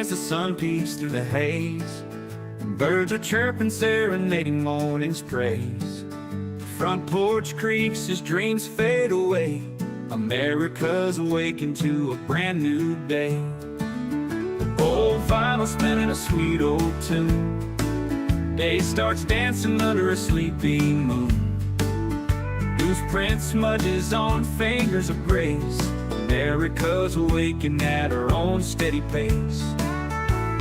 as the sun peeks through the haze. Birds are chirping, serenading morning's praise. Front porch creaks as dreams fade away. America's awakened to a brand new day. Old vinyl spinning a sweet old tune. Day starts dancing under a sleepy moon. Newsprint smudges on fingers of grace. America's awakened at her own steady pace.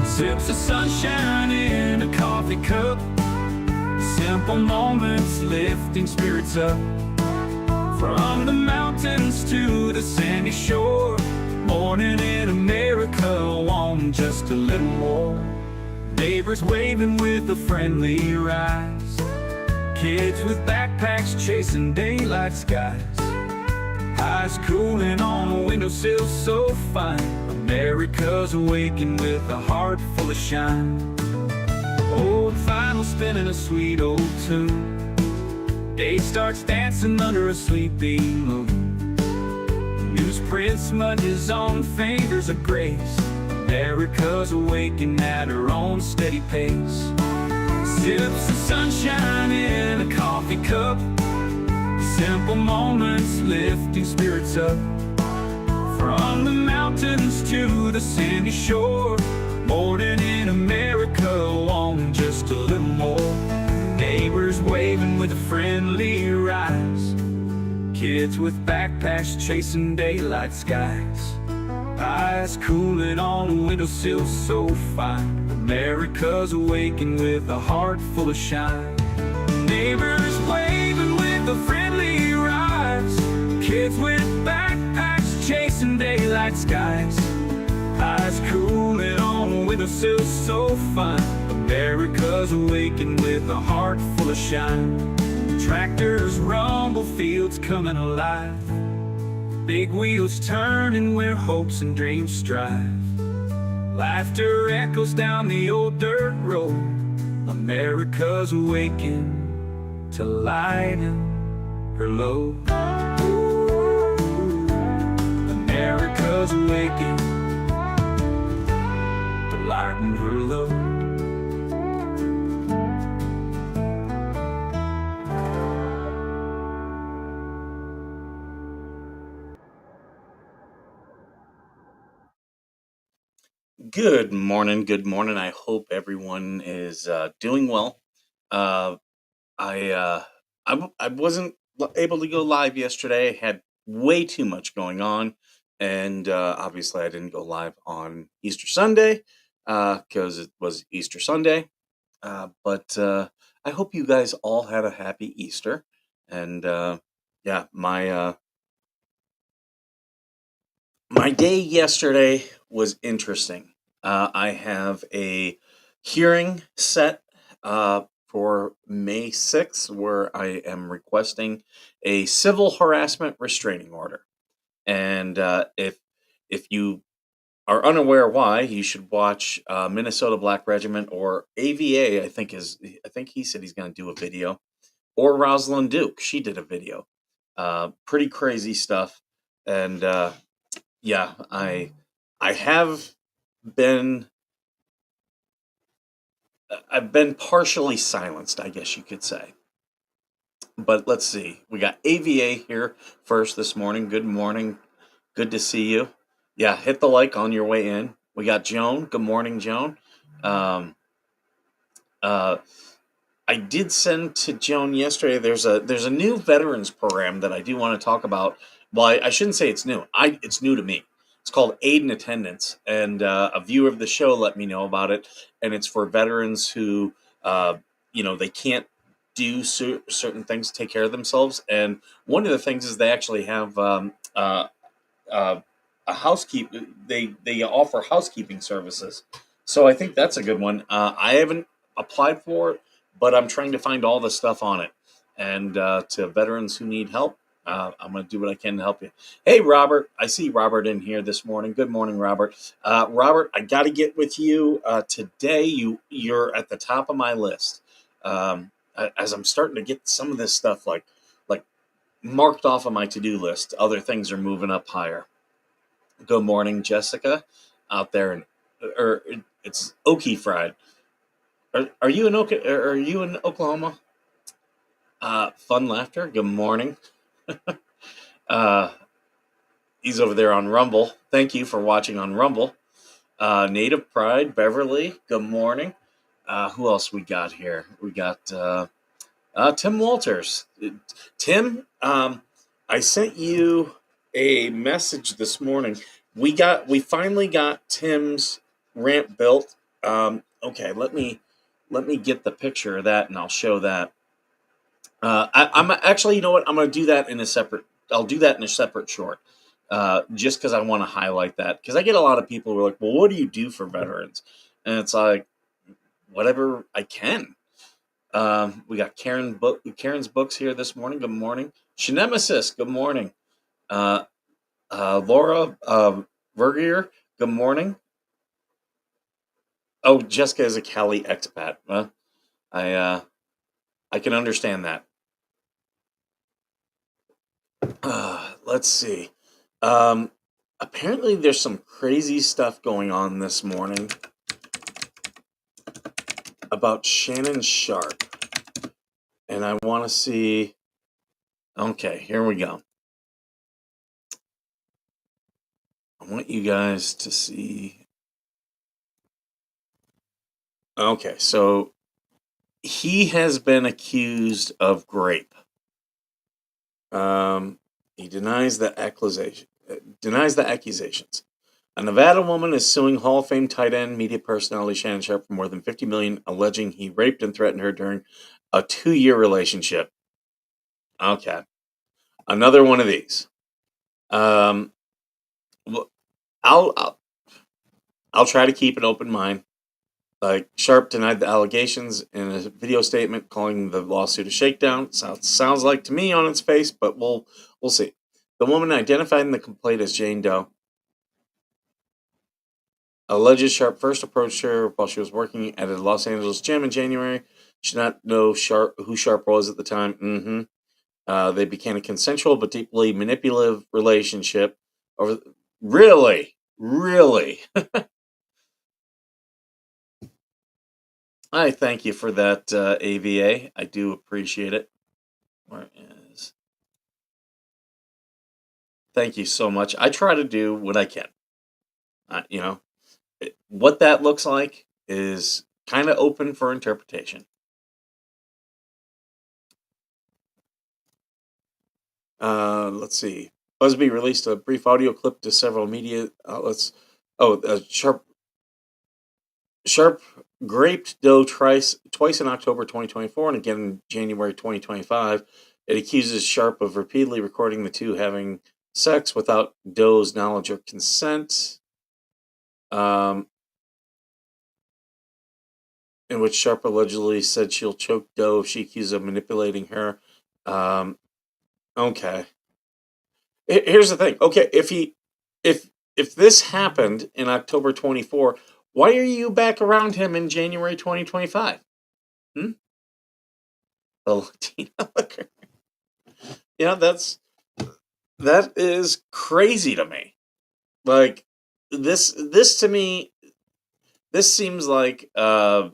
Sips of sunshine in a coffee cup. Simple moments lifting spirits up. From the mountains to the sandy shore. Morning in America, want just a little more. Neighbors waving with a friendly rise. Kids with backpacks chasing daylight skies. Eyes cooling on a windowsill so fine. America's awakened with a heart full of shine. Old vinyl spinning a sweet old tune. Day starts dancing under a sleepy moon. Newsprint smudges on fingers of grace. America's awakened at her own steady pace. Sips of sunshine in a coffee cup. Simple moments lifting spirits up. From the mountains to the sandy shore. Morning in America, want just a little more. Neighbors waving with a friendly rise. Kids with backpacks chasing daylight skies. Eyes cooling on a windowsill so fine. America's awakened with a heart full of shine. Neighbors waving with a friendly rise. Kids with backpacks chasing daylight skies. Eyes cooling on a windowsill so fine. America's awakened with a heart full of shine. Tractors rumble, fields coming alive. Big wheels turning where hopes and dreams strive. Laughter echoes down the old dirt road. America's awakened to lighten her load. America's awakened to lighten her load. Good morning. Good morning. I hope everyone is doing well. Uh, I wasn't able to go live yesterday. I had way too much going on, and obviously I didn't go live on Easter Sunday because it was Easter Sunday. But I hope you guys all had a happy Easter. And yeah, my day yesterday was interesting. I have a hearing set for May 6th where I am requesting a civil harassment restraining order. And if you are unaware why, you should watch Minnesota Black Regiment or AVA. I think he said he's going to do a video, or Rosalind Duke. She did a video. Pretty crazy stuff. And yeah, I've been partially silenced, I guess you could say. But let's see. We got AVA here first this morning. Good morning. Good to see you. Yeah, hit the like on your way in. We got Joan. Good morning, Joan. I did send to Joan yesterday. There's a new veterans program that I do want to talk about. Well, I shouldn't say it's new. It's new to me. It's called Aid in Attendance, and a viewer of the show let me know about it. And it's for veterans who, they can't do certain things to take care of themselves. And one of the things is they actually have a housekeeping. They offer housekeeping services. So I think that's a good one. I haven't applied for it, but I'm trying to find all the stuff on it. And to veterans who need help, I'm going to do what I can to help you. Hey, Robert. I see Robert in here this morning. Good morning, Robert. Robert, I got to get with you today. You're at the top of my list. As I'm starting to get some of this stuff like marked off of my to-do list, other things are moving up higher. Good morning, Jessica, out there in or it's Okie fried. Are you in Are you in Oklahoma? Fun laughter. Good morning. Uh, he's over there on Rumble. Thank you for watching on Rumble. Native Pride, Beverly. Good morning. Who else we got here? We got Tim Walters. Tim, I sent you a message this morning. We finally got Tim's ramp built. Okay, let me get the picture of that and I'll show that. I'm actually, you know what? I'm going to do that in a separate. I'll do that in a separate short, just because I want to highlight that. Because I get a lot of people who are like, "Well, what do you do for veterans?" And it's like, whatever I can. We got Karen's books here this morning. Good morning, Shanemesis. Good morning, uh, Laura Vergier. Good morning. Oh, Jessica is a Cali expat. I can understand that. Let's see. Um, Apparently, there's some crazy stuff going on this morning about Shannon Sharpe, and I want to see. Okay, here we go. I want you guys to see. Okay, so he has been accused of rape. He denies the accusations. A Nevada woman is suing Hall of Fame tight end media personality Shannon Sharpe for more than $50 million, alleging he raped and threatened her during a 2-year relationship. Okay, another one of these. Um, well, I'll try to keep an open mind. Like Sharpe denied the allegations in a video statement, calling the lawsuit a shakedown. Sounds like to me on its face, but we'll see. The woman identified in the complaint as Jane Doe alleges Sharpe first approached her while she was working at a Los Angeles gym in January. She did not know who Sharpe was at the time. They began a consensual but deeply manipulative relationship. Really. I thank you for that, AVA. I do appreciate it. Where is? Thank you so much. I try to do what I can. What that looks like is kind of open for interpretation. Let's see. Busby released a brief audio clip to several media outlets. Sharpe raped Doe twice in October 2024 and again in January 2025. It accuses Sharpe of repeatedly recording the two having sex without Doe's knowledge or consent. In which Sharpe allegedly said she'll choke Doe if she accuses of manipulating her. Okay. Here's the thing. Okay, if this happened in October 24, why are you back around him in January 2025? The Latina liquor. Yeah, that is crazy to me. Like this to me, this seems like on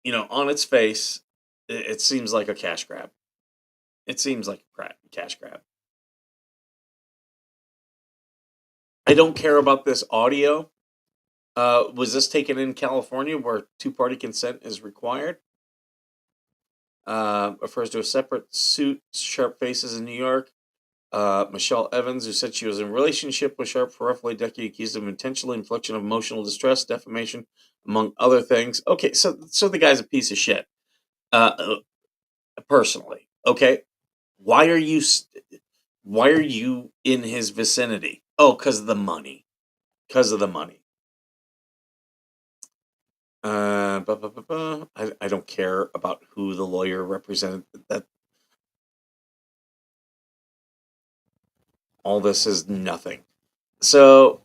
its face, it seems like a cash grab. It seems like a cash grab. I don't care about this audio. Was this taken in California where two-party consent is required? Refers to a separate suit Sharpe faces in New York. Michelle Evans, who said she was in a relationship with Sharpe for roughly a decade, accused of intentional infliction of emotional distress, defamation, among other things. Okay, so the guy's a piece of shit. Personally, okay, why are you in his vicinity? Oh, because of the money. Because of the money. I don't care about who the lawyer represented. That all this is nothing. So,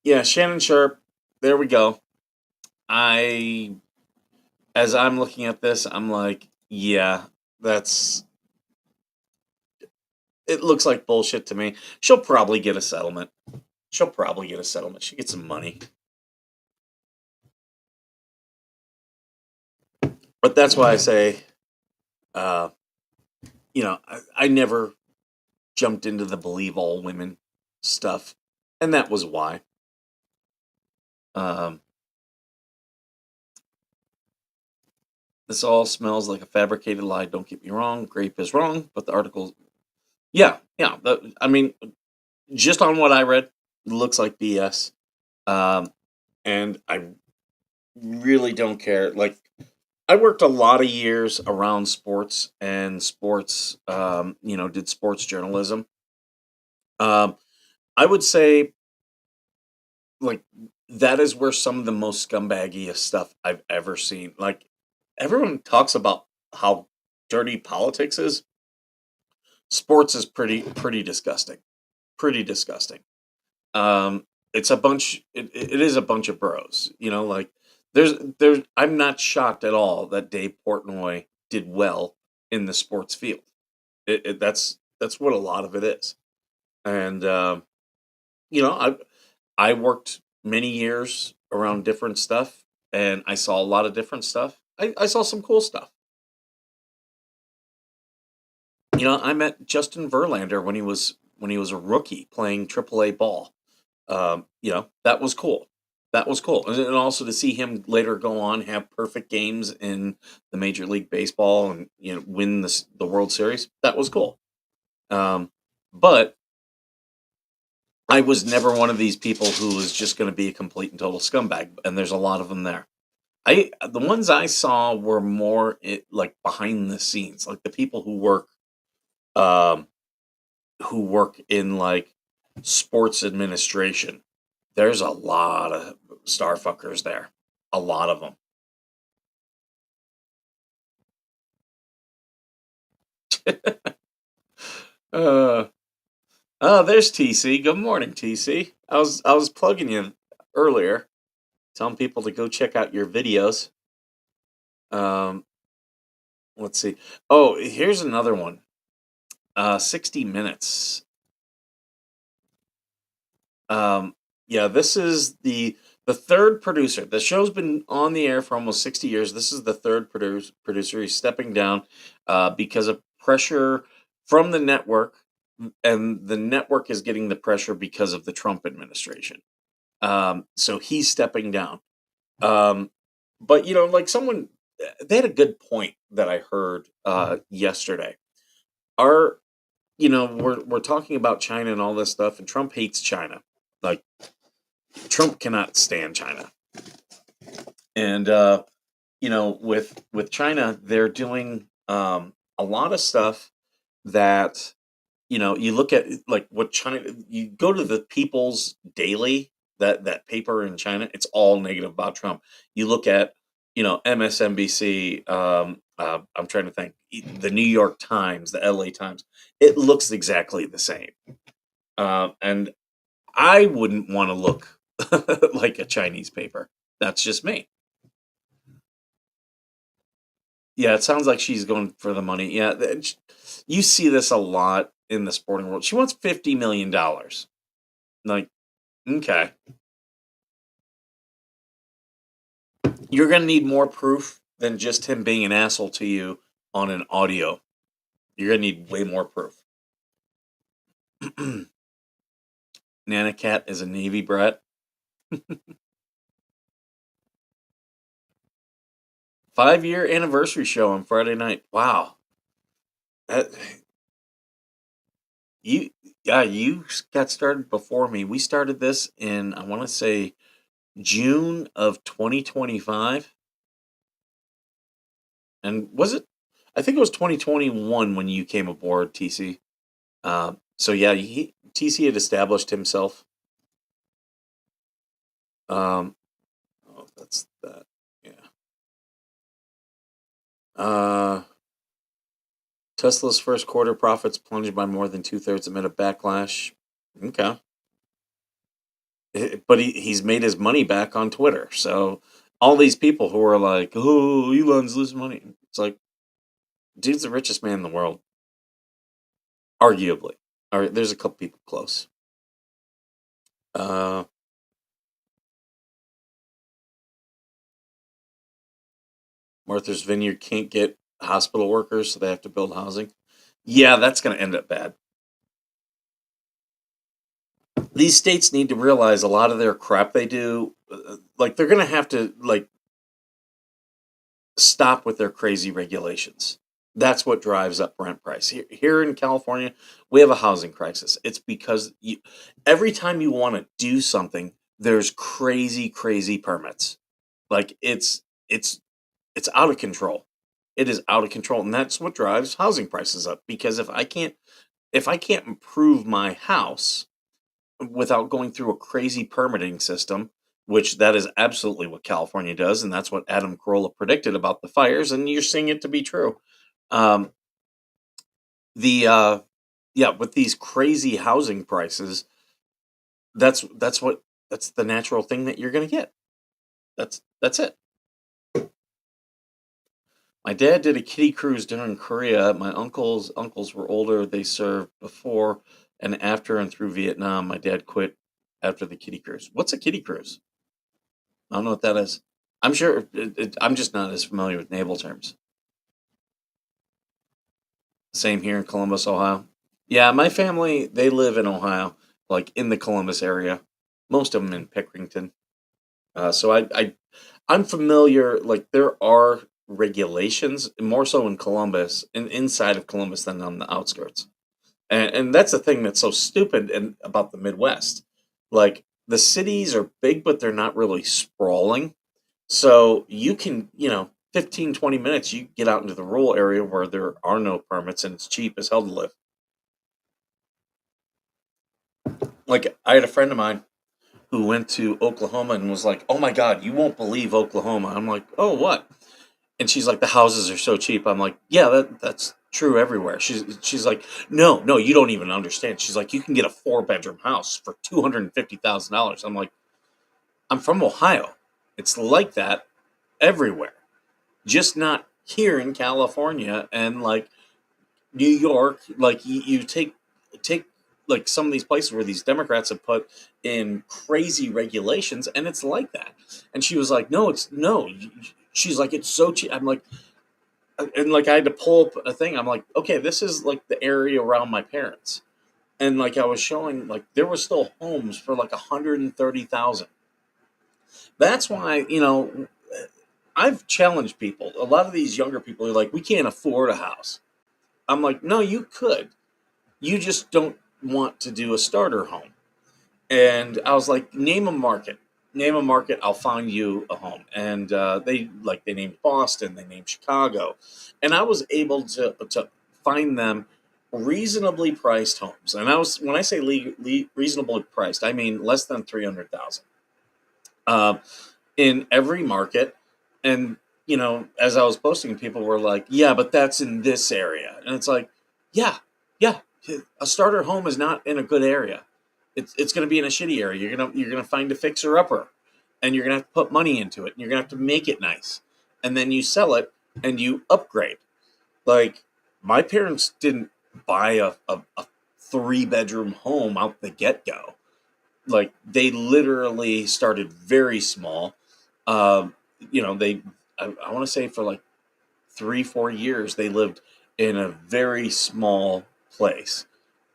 yeah, Shannon Sharpe. There we go. As I'm looking at this, I'm like, yeah, it looks like bullshit to me. She'll probably get a settlement. She gets some money. But that's why I say, uh, I never jumped into the believe all women stuff, and that was why. Um, this all smells like a fabricated lie. Don't get me wrong. Grape is wrong, but the article, yeah, yeah. I mean, just on what I read, looks like BS. Um, and I really don't care. Like, I worked a lot of years around sports and sports, did sports journalism. Um, I would say, like, that is where some of the most scumbaggiest stuff I've ever seen. Like, everyone talks about how dirty politics is. Sports is pretty disgusting. Pretty disgusting. It's a bunch. It is a bunch of bros. Like, there's. I'm not shocked at all that Dave Portnoy did well in the sports field. That's what a lot of it is. And I worked many years around different stuff, and I saw a lot of different stuff. I saw some cool stuff. I met Justin Verlander when he was a rookie playing AAA ball. That was cool. That was cool, and also to see him later go on have perfect games in the Major League Baseball and win the World Series. That was cool. But I was never one of these people who was just going to be a complete and total scumbag, and there's a lot of them there. The ones I saw were more like behind the scenes, like the people um, who work in like sports administration. There's a lot of starfuckers there, a lot of them. uh, oh, there's TC. Good morning, TC. I was plugging you earlier, telling people to go check out your videos. Um, let's see. Oh, here's another one. 60 Minutes. Um, yeah, this is the third producer. The show's been on the air for almost 60 years. This is the third producer. He's stepping down because of pressure from the network, and the network is getting the pressure because of the Trump administration. So he's stepping down. Um, but like they had a good point that I heard yesterday. Our we're talking about China and all this stuff, and Trump hates China. Like, Trump cannot stand China, and with China, they're doing a lot of stuff that you look at, like, what China. You go to the People's Daily, that paper in China, it's all negative about Trump. You look at MSNBC. I'm trying to think, the New York Times, the LA Times. It looks exactly the same. And I wouldn't want to look like a Chinese paper. That's just me. Yeah, it sounds like she's going for the money. Yeah, you see this a lot in the sporting world. She wants $50 million. Like, okay, you're gonna need more proof than just him being an asshole to you on an audio. You're gonna need way more proof. Nana Cat is a Navy brat. 5-year anniversary show on Friday night. Wow, that, you yeah, you got started before me. We started this in, I want to say, June of 2025. And was it? I think it was 2021 when you came aboard, TC. So yeah, TC had established himself. Oh, that's that. Yeah. Uh, Tesla's first quarter profits plunged by more than 2/3 amid a backlash. Okay. But he's made his money back on Twitter. So all these people who are like, "Oh, Elon's losing money," it's like, dude's the richest man in the world, arguably. All right, there's a couple people close. Uh, Martha's Vineyard can't get hospital workers, so they have to build housing. Yeah, that's going to end up bad. These states need to realize a lot of their crap they do, like they're going to have to like stop with their crazy regulations. That's what drives up rent price. Here in California, we have a housing crisis. It's because every time you want to do something, there's crazy permits. Like it's out of control. It is out of control, and that's what drives housing prices up. Because if I can't improve my house without going through a crazy permitting system, which that is absolutely what California does, and that's what Adam Carolla predicted about the fires, and you're seeing it to be true. Um, the Yeah, with these crazy housing prices, that's the natural thing that you're going to get. That's it. My dad did a kiddie cruise during Korea. My uncles were older. They served before and after and through Vietnam. My dad quit after the kiddie cruise. What's a kiddie cruise? I don't know what that is. I'm sure I'm just not as familiar with naval terms. Same here in Columbus, Ohio. Yeah, my family they live in Ohio, like in the Columbus area. Most of them in Pickerington. So I'm familiar. Like there are regulations, more so in Columbus, and inside of Columbus than on the outskirts. And that's the thing that's so stupid and about the Midwest. Like the cities are big, but they're not really sprawling. So you can, 15, 20 minutes, you get out into the rural area where there are no permits and it's cheap as hell to live. Like I had a friend of mine who went to Oklahoma and was like, "Oh my God, you won't believe Oklahoma." I'm like, "Oh, what?" And she's like, "The houses are so cheap." I'm like, "Yeah, that's true everywhere." She's like, "No, no, you don't even understand." She's like, "You can get a 4 bedroom house for $250,000." I'm like, "I'm from Ohio. It's like that everywhere, just not here in California and like New York. Like you take like some of these places where these Democrats have put in crazy regulations, and it's like that." And she was like, "No, it's no." She's like, "It's so cheap." I'm like, and like I had to pull up a thing. I'm like, okay, this is like the area around my parents, and like I was showing, like there were still homes for like 130,000. That's why I've challenged people. A lot of these younger people are like, we can't afford a house. I'm like, no, you could. You just don't want to do a starter home. And I was like, name a market. Name a market, I'll find you a home. And they named Boston, they named Chicago, and I was able to find them reasonably priced homes. And I was when I say reasonably priced, I mean less than 300,000 uh, in every market. And as I was posting, people were like, "Yeah, but that's in this area," and it's like, "Yeah, yeah, a starter home is not in a good area. It's going to be in a shitty area. You're gonna find a fixer upper, and you're gonna have to put money into it. And you're gonna have to make it nice, and then you sell it and you upgrade. Like my parents didn't buy a 3 bedroom home out the get go. Like they literally started very small. Um, they I want to say for like 3-4 years they lived in a very small place,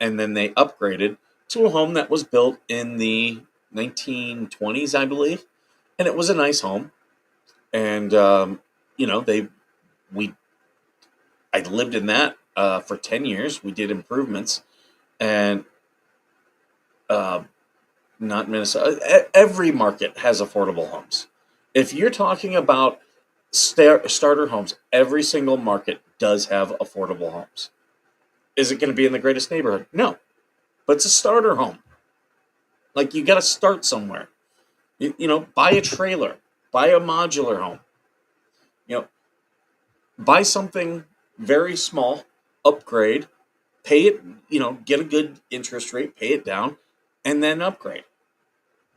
and then they upgraded to a home that was built in the 1920s, I believe, and it was a nice home. And they we I lived in that for 10 years. We did improvements, and uh, not Minnesota. Every market has affordable homes. If you're talking about starter homes, every single market does have affordable homes. Is it going to be in the greatest neighborhood? No, but it's a starter home. Like you got to start somewhere. Buy a trailer, buy a modular home. You know, buy something very small, upgrade, pay it. Get a good interest rate, pay it down, and then upgrade.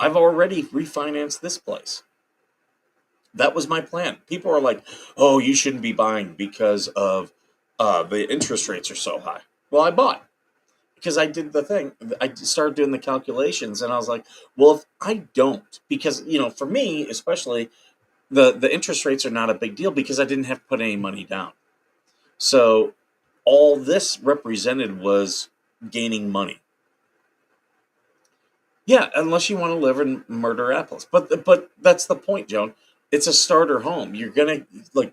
I've already refinanced this place. That was my plan. People are like, "Oh, you shouldn't be buying because of the interest rates are so high." Well, I bought because I did the thing. I started doing the calculations, and I was like, "Well, if I don't, because for me, especially the interest rates are not a big deal because I didn't have to put any money down. So all this represented was gaining money. Yeah, unless you want to live and murder apples. But that's the point, Joan. It's a starter home. You're gonna like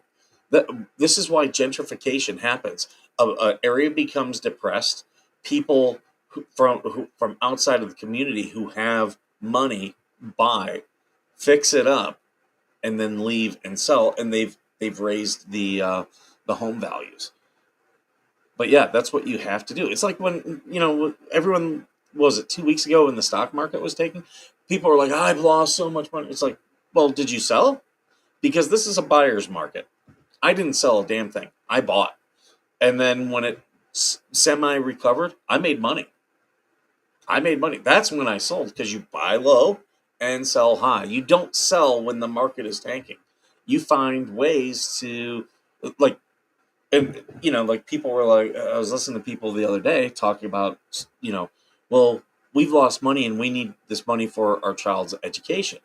that. This is why gentrification happens. A area becomes depressed. People from outside of the community who have money buy, fix it up, and then leave and sell, and they've raised the home values. But yeah, that's what you have to do. It's like when everyone, was it 2 weeks ago when the stock market was taking, people were like, I've lost so much money. It's like, well, did you sell? Because this is a buyer's market. I didn't sell a damn thing. I bought, and then when it semi recovered, I made money. That's when I sold, because you buy low and sell high. You don't sell when the market is tanking. You find ways to, like, and like, people were like, I was listening to people the other day talking about, well, we've lost money and we need this money for our child's education.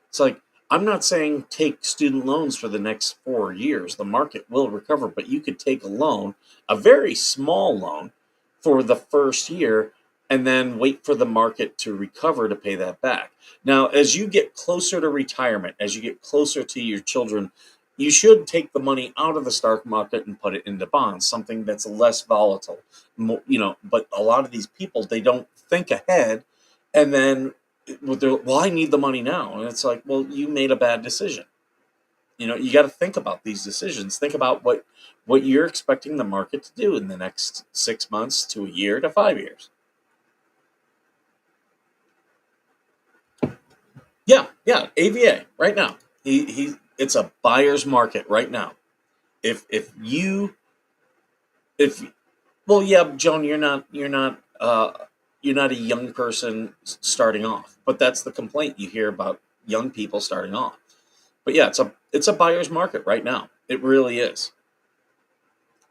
It's like, I'm not saying take student loans for the next 4 years. The market will recover, but you could take a loan, a very small loan, for the first year, and then wait for the market to recover to pay that back. Now, as you get closer to retirement, as you get closer to your children, you should take the money out of the stock market and put it into bonds, something that's less volatile. But a lot of these people, they don't think ahead, and then, well, I need the money now. And it's like, well, you made a bad decision. You got to think about these decisions. Think about what you're expecting the market to do in the next 6 months to a year to 5 years. Yeah, AVA right now. It's a buyer's market right now. If you if Well, yeah, Joan, you're not a young person starting off, but that's the complaint you hear about young people starting off. But yeah, it's a buyer's market right now. It really is.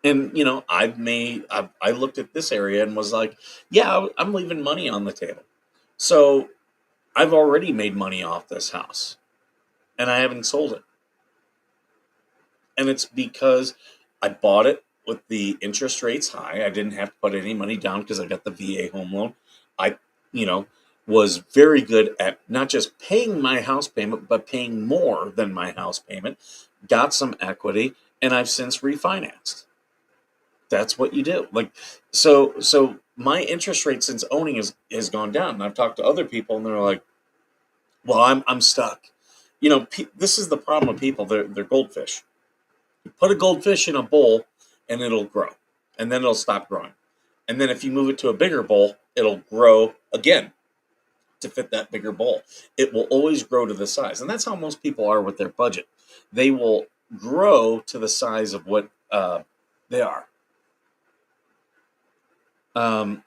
And I looked at this area and was like, yeah, I'm leaving money on the table. So I've already made money off this house, and I haven't sold it. And it's because I bought it with the interest rates high. I didn't have to put any money down because I got the VA home loan. I, was very good at not just paying my house payment, but paying more than my house payment. Got some equity, and I've since refinanced. That's what you do. Like, so my interest rate since owning has gone down. And I've talked to other people, and they're like, "Well, I'm stuck." This is the problem with people. They're goldfish. You put a goldfish in a bowl, and it'll grow, and then it'll stop growing, and then if you move it to a bigger bowl, it'll grow again to fit that bigger bowl. It will always grow to the size, and that's how most people are with their budget. They will grow to the size of what they are. Um,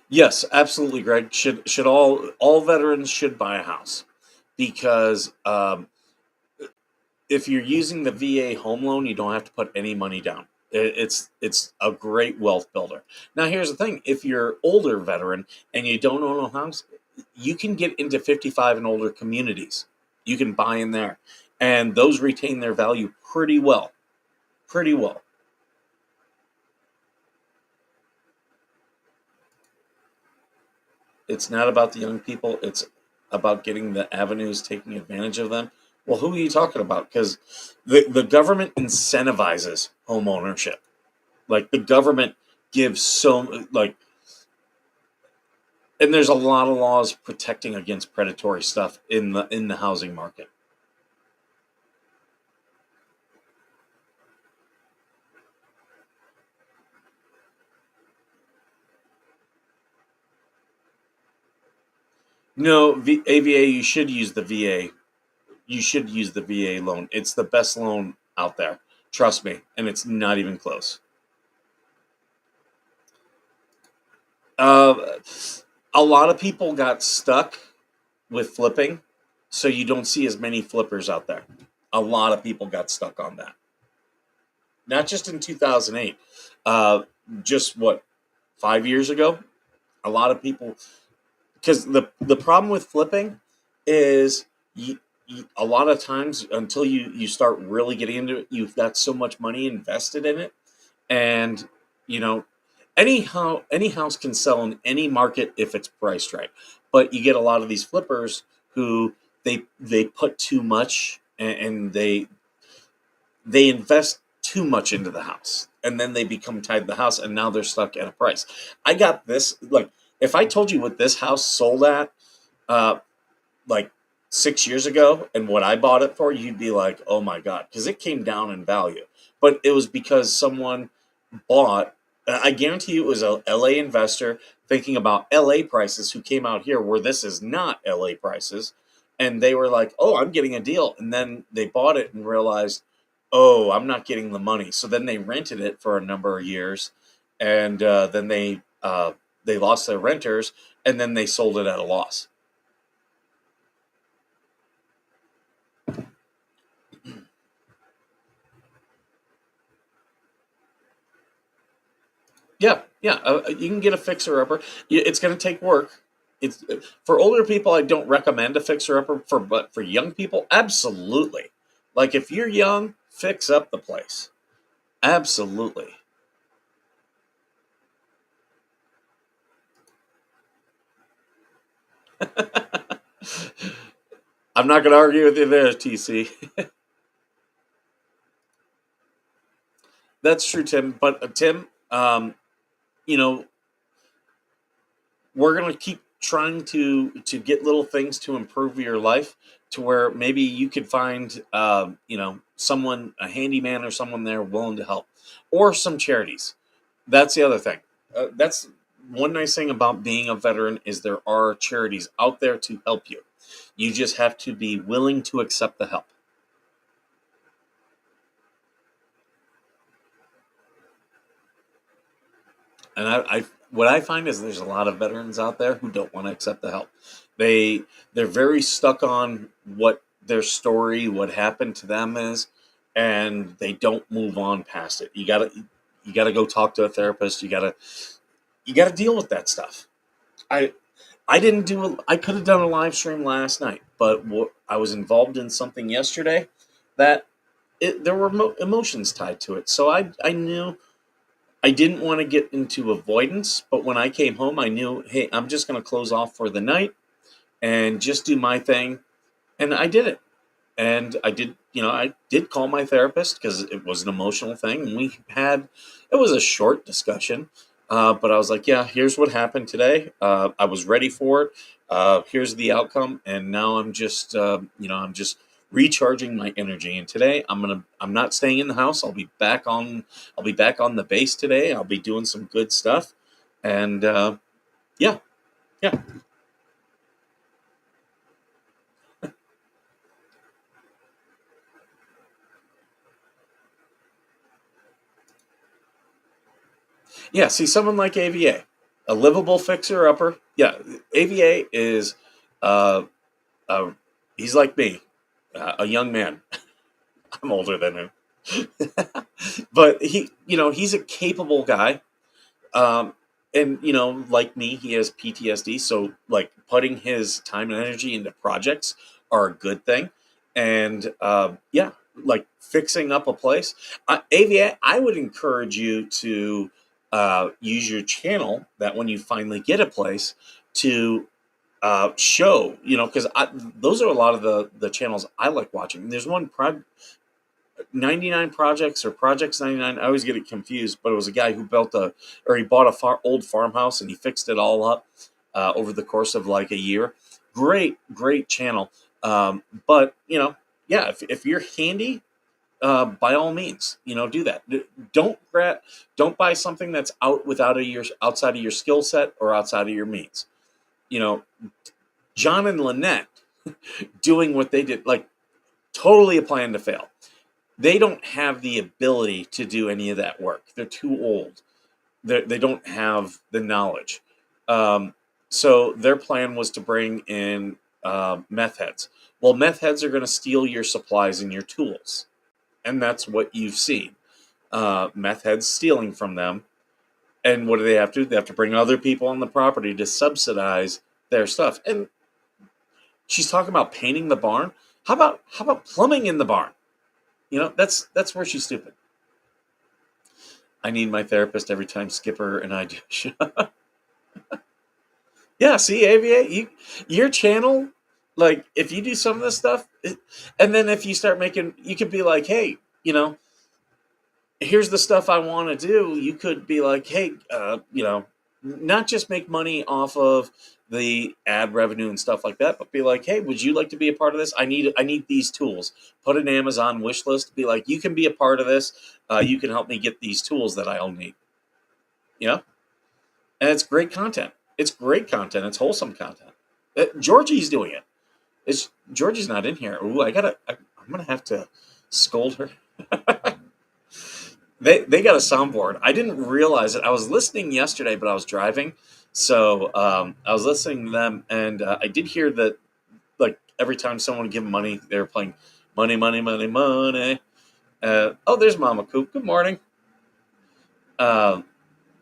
yes, absolutely, Greg. Should all veterans should buy a house, because if you're using the VA home loan, you don't have to put any money down. It's a great wealth builder. Now, here's the thing: if you're older veteran and you don't own a house, you can get into 55 and older communities. You can buy in there, and those retain their value pretty well. Pretty well. It's not about the young people. It's about getting the avenues, taking advantage of them. Well, who are you talking about? Because the government incentivizes home ownership. Like, the government gives and there's a lot of laws protecting against predatory stuff in the housing market. No, AVA. You should use the VA. You should use the VA loan. It's the best loan out there. Trust me, and it's not even close. Uh, a lot of people got stuck with flipping, so you don't see as many flippers out there. A lot of people got stuck on that. Not just in 2008, just what, 5 years ago? A lot of people because the problem with flipping is a lot of times until you start really getting into it, you've got so much money invested in it, and you know any house can sell in any market if it's priced right. But you get a lot of these flippers who they put too much, and they invest too much into the house, and then they become tied to the house, and now they're stuck at a price. I got this, like, if I told you what this house sold at uh like 6 years ago and what I bought it for, you'd be like, oh my god, because it came down in value. But it was because someone bought, I guarantee you it was a LA investor thinking about LA prices, who came out here where this is not LA prices, and they were like, oh, I'm getting a deal. And then they bought it and realized, oh, I'm not getting the money. So then they rented it for a number of years, and then they lost their renters, and then they sold it at a loss. Yeah, yeah. You can get a fixer upper. It's going to take work. It's for older people. I don't recommend a fixer upper. But for young people, absolutely. Like if you're young, fix up the place. Absolutely. I'm not going to argue with you there, TC. That's true, Tim. But Tim, you know, we're going to keep trying to get little things to improve your life, to where maybe you could find someone, a handyman or someone there willing to help, or some charities. That's the other thing. That's one nice thing about being a veteran, is there are charities out there to help you. You just have to be willing to accept the help. And I what I find is there's a lot of veterans out there who don't want to accept the help. They they're very stuck on what their story, what happened to them is, and they don't move on past it. You gotta go talk to a therapist. You gotta deal with that stuff. I I didn't do I could have done a live stream last night, but I was involved in something yesterday that there were emotions tied to it. So I knew I didn't want to get into avoidance, but when I came home, I knew, hey, I'm just going to close off for the night and just do my thing. And I did it. And I did call my therapist because it was an emotional thing. And it was a short discussion. But I was like, yeah, here's what happened today. I was ready for it. Here's the outcome. And now I'm just recharging my energy. And today I'm not staying in the house. I'll be back on the base today. I'll be doing some good stuff. And yeah, yeah. Yeah, see someone like AVA, a livable fixer upper. Yeah, AVA is uh, uh he's like me, a young man. I'm older than him, but he's a capable guy. Um, and like me, he has PTSD. So like putting his time and energy into projects are a good thing. And yeah, like fixing up a place. AVA, I would encourage you to use your channel, that when you finally get a place, to show, because those are a lot of the channels I like watching. There's one 99 projects or projects 99. I always get it confused, but it was a guy who he bought a old farmhouse, and he fixed it all up over the course of like a year. Great channel. But yeah, if you're handy, by all means, do that. Don't buy something that's outside of your skill set or outside of your means. You know, John and Lynette doing what they did, like, totally a plan to fail. They don't have the ability to do any of that work. They're too old. They don't have the knowledge. Um, so their plan was to bring in meth heads. Well, meth heads are going to steal your supplies and your tools, and that's what you've seen. Meth heads stealing from them, and what do they have to do? They have to bring other people on the property to subsidize their stuff. And she's talking about painting the barn. How about plumbing in the barn? That's where she's stupid. I need my therapist every time Skipper and I do a show. Yeah, see, AVA, your channel, like if you do some of this stuff, and then if you start making, you could be like, hey, here's the stuff I want to do. You could be like, hey, not just make money off of the ad revenue and stuff like that, but be like, hey, would you like to be a part of this? I need these tools. Put an Amazon wish list. Be like, you can be a part of this. You can help me get these tools that I'll need. And it's great content. It's great content. It's wholesome content. Georgie's doing it. Georgie's not in here. Ooh, I'm gonna have to scold her. They got a soundboard. I didn't realize it. I was listening yesterday, but I was driving, so I was listening to them, and I did hear that like every time someone would give them money, they were playing money, money, money, money. Oh, there's Mama Coop. Good morning.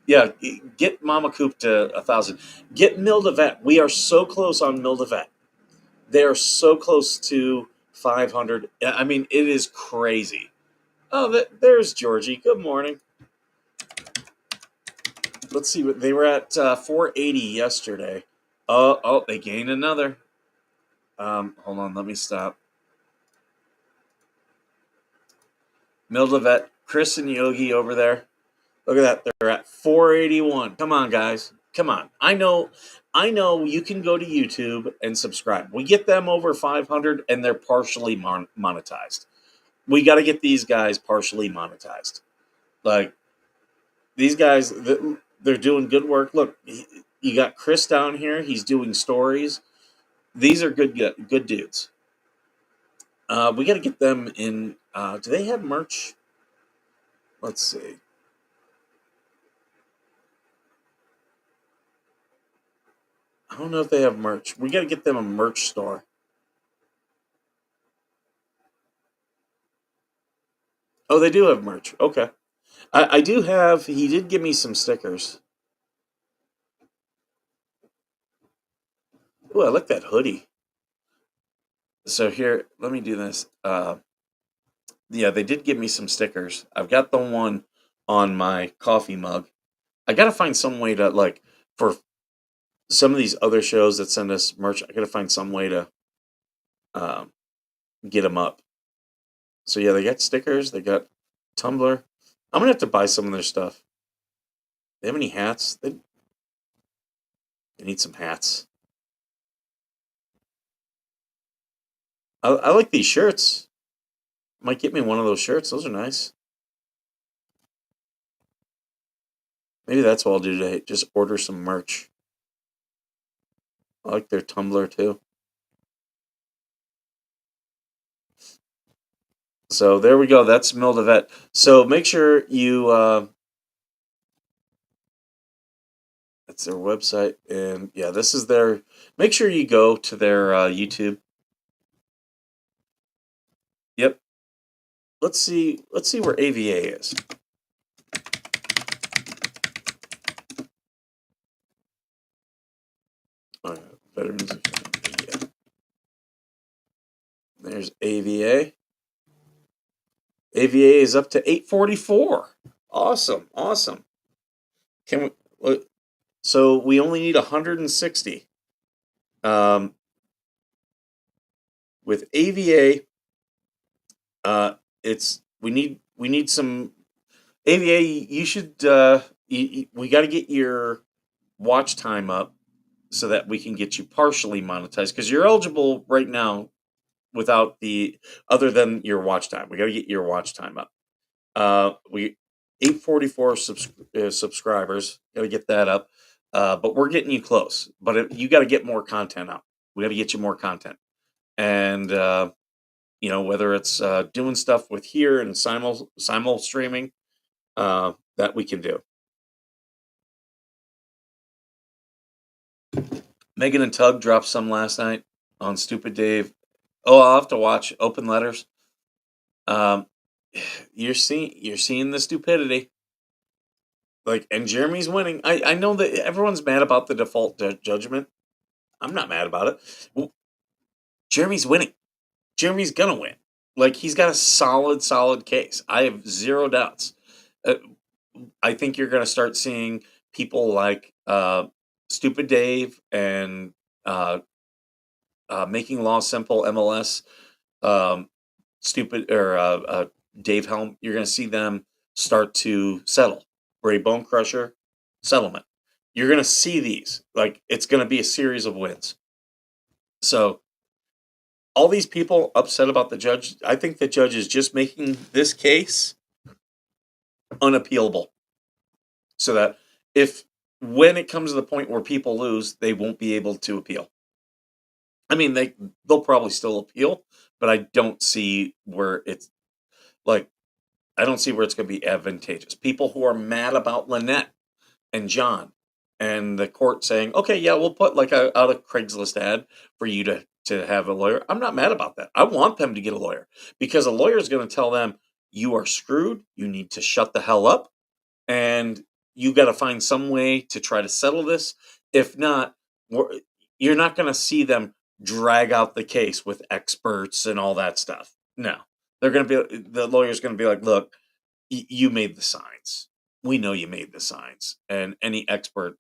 Yeah, get Mama Coop to 1,000. Get Mildevet. We are so close on Mildevet. They are so close to 500. I mean, it is crazy. Oh, there's Georgie. Good morning. Let's see what they were at 480 yesterday. Oh, they gained another. Hold on, let me stop. Mildevet, Chris and Yogi over there. Look at that. They're at 481. Come on, guys. Come on. I know you can go to YouTube and subscribe. We get them over 500 and they're partially monetized. We got to get these guys partially monetized. Like, these guys, they're doing good work. Look, you got Chris down here. He's doing stories. These are good dudes. We got to get them in. Do they have merch? Let's see. I don't know if they have merch. We got to get them a merch store. Oh, they do have merch. Okay. I do have, he did give me some stickers. Oh, I like that hoodie. So here, let me do this. Yeah, they did give me some stickers. I've got the one on my coffee mug. I got to find some way to, like, for some of these other shows that send us merch, I got to find some way to get them up. So yeah, they got stickers. They got Tumblr. I'm going to have to buy some of their stuff. They have any hats? They need some hats. I like these shirts. Might get me one of those shirts. Those are nice. Maybe that's what I'll do today. Just order some merch. I like their Tumblr too. So there we go. That's Mildevet. So make sure you. That's their website, and yeah, this is their. Make sure you go to their YouTube. Yep. Let's see where AVA is. All right, Veterans. Yeah. There's AVA. AVA is up to 844. Awesome. Can we? So we only need 160. With AVA, we need some AVA. You should we got to get your watch time up so that we can get you partially monetized because you're eligible right now without the other than your watch time. We got to get your watch time up. We 844 subscribers. Got to get that up. But we're getting you close. But you got to get more content out. We got to get you more content. And whether it's doing stuff with here and simul streaming, that we can do. Megan and Tug dropped some last night on Stupid Dave. Oh, I'll have to watch Open Letters. You're seeing the stupidity. Like, and Jeremy's winning. I know that everyone's mad about the default judgment. I'm not mad about it. Well, Jeremy's winning. Jeremy's gonna win. Like, he's got a solid case. I have zero doubts. Uh, I think you're gonna start seeing people like Stupid Dave and uh, Making Law Simple MLS, um, Stupid or Dave Helm. You're gonna see them start to settle. Bray Bone Crusher, settlement. You're gonna see these. Like, it's gonna be a series of wins. So all these people upset about the judge, I think the judge is just making this case unappealable. So that when it comes to the point where people lose, they won't be able to appeal. I mean, they'll probably still appeal, but I don't see where it's like, I don't see where it's going to be advantageous. People who are mad about Lynette and John and the court saying, okay, yeah, we'll put like out a Craigslist ad for you to have a lawyer. I'm not mad about that. I want them to get a lawyer because a lawyer is going to tell them, you are screwed. You need to shut the hell up. And you got to find some way to try to settle this. If not, you're not going to see them drag out the case with experts and all that stuff. No, the lawyer's going to be like, look, you made the signs. We know you made the signs. And any expert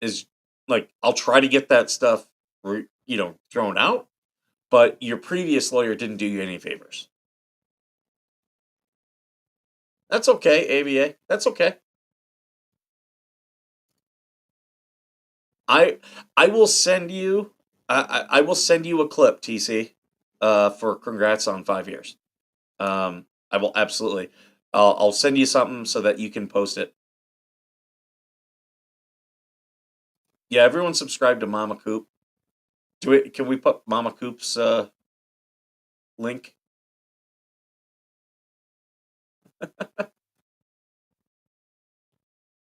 is like, I'll try to get that stuff, thrown out, but your previous lawyer didn't do you any favors. That's okay, ABA. That's okay. I will send you I will send you a clip, TC, for congrats on 5 years. I will absolutely. I'll send you something so that you can post it. Yeah, everyone subscribe to Mama Coop. Can we put Mama Coop's link?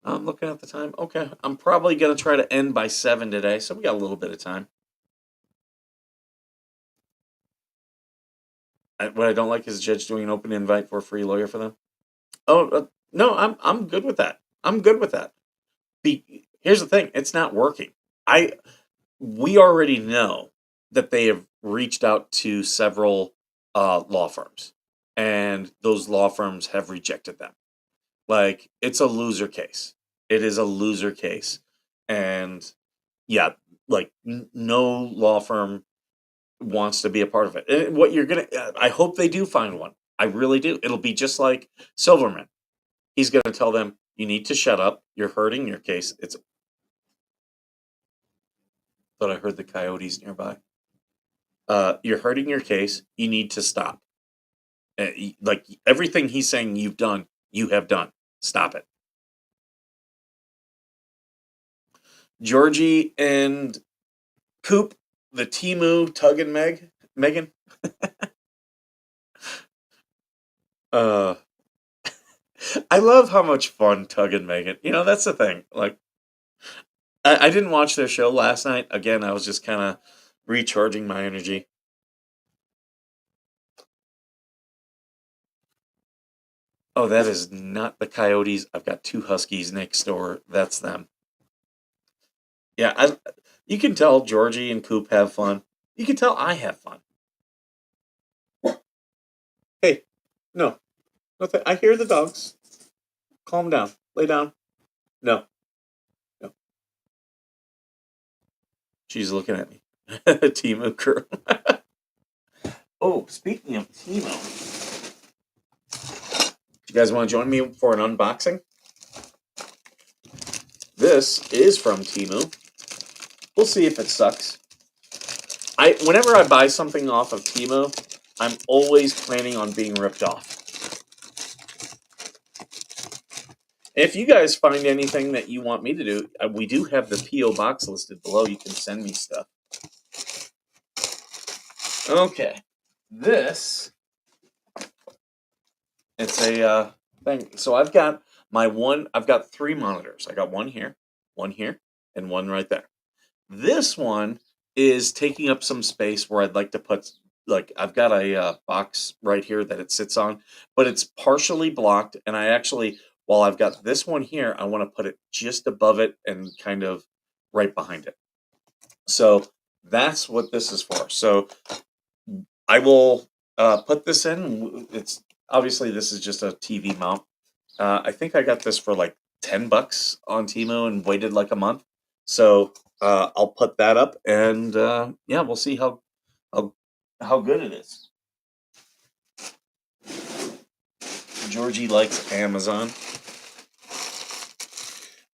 I'm looking at the time. Okay, I'm probably gonna try to end by 7 today, so we got a little bit of time. What I don't like is the judge doing an open invite for a free lawyer for them. Oh no, I'm good with that. I'm good with that. Here's the thing: it's not working. We already know that they have reached out to several law firms, and those law firms have rejected them. Like, it's a loser case. It is a loser case, and yeah, like no law firm wants to be a part of it. And I hope they do find one. I really do. It'll be just like Silverman. He's going to tell them, you need to shut up. You're hurting your case. Thought I heard the coyotes nearby. You're hurting your case. You need to stop. Like, everything he's saying you've done, you have done. Stop it. Georgie and Coop, the Temu Tug and Megan. I love how much fun Tug and Megan. That's the thing. Like, I didn't watch their show last night. Again, I was just kind of recharging my energy. Oh, that is not the coyotes. I've got 2 huskies next door. That's them. Yeah, you can tell Georgie and Coop have fun. You can tell I have fun. Hey, no. I hear the dogs. Calm down. Lay down. No. She's looking at me. Temu girl. Oh, speaking of Temu, you guys want to join me for an unboxing? This is from Temu. We'll see if it sucks. Whenever I buy something off of Temu, I'm always planning on being ripped off. If you guys find anything that you want me to do, we do have the P.O. box listed below. You can send me stuff. Okay. This, it's a thing. So I've got 3 monitors. I got one here, and one right there. This one is taking up some space where I'd like to put, like, I've got a box right here that it sits on, but it's partially blocked, and I actually, while I've got this one here, I want to put it just above it and kind of right behind it. So that's what this is for. So I will put this in. It's obviously this is just a TV mount. I think I got this for like $10 on Temu and waited like a month. So I'll put that up, and yeah, we'll see how how good it is. Georgie likes Amazon.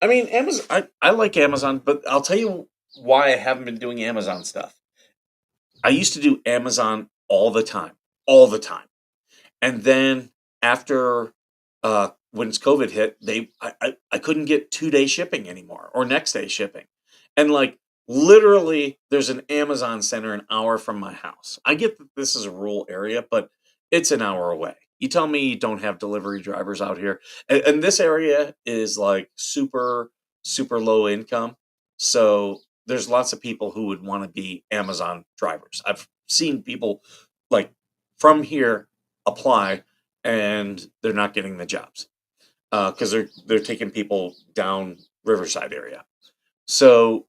I mean, Amazon. I like Amazon, but I'll tell you why I haven't been doing Amazon stuff. I used to do Amazon all the time. And then after when COVID hit, I couldn't get 2-day shipping anymore or next day shipping. And like literally there's an Amazon center an hour from my house. I get that this is a rural area, but it's an hour away. You tell me you don't have delivery drivers out here. And this area is like super low income. So there's lots of people who would want to be Amazon drivers. I've seen people like from here apply and they're not getting the jobs because they're taking people down Riverside area. So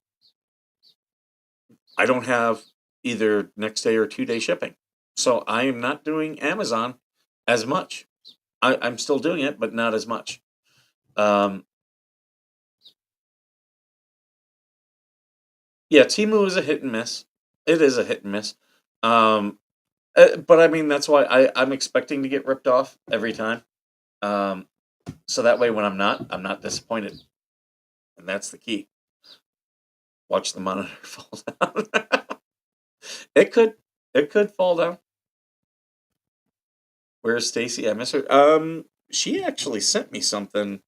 I don't have either next day or 2-day shipping. So I am not doing Amazon as much. I'm still doing it, but not as much. Yeah, Temu is a hit and miss. It is a hit and miss. But I mean, that's why I'm expecting to get ripped off every time. Um, so that way, when I'm not disappointed, and that's the key. Watch the monitor fall down. it could, it could fall down. Where's Stacy? I miss her. She actually sent me something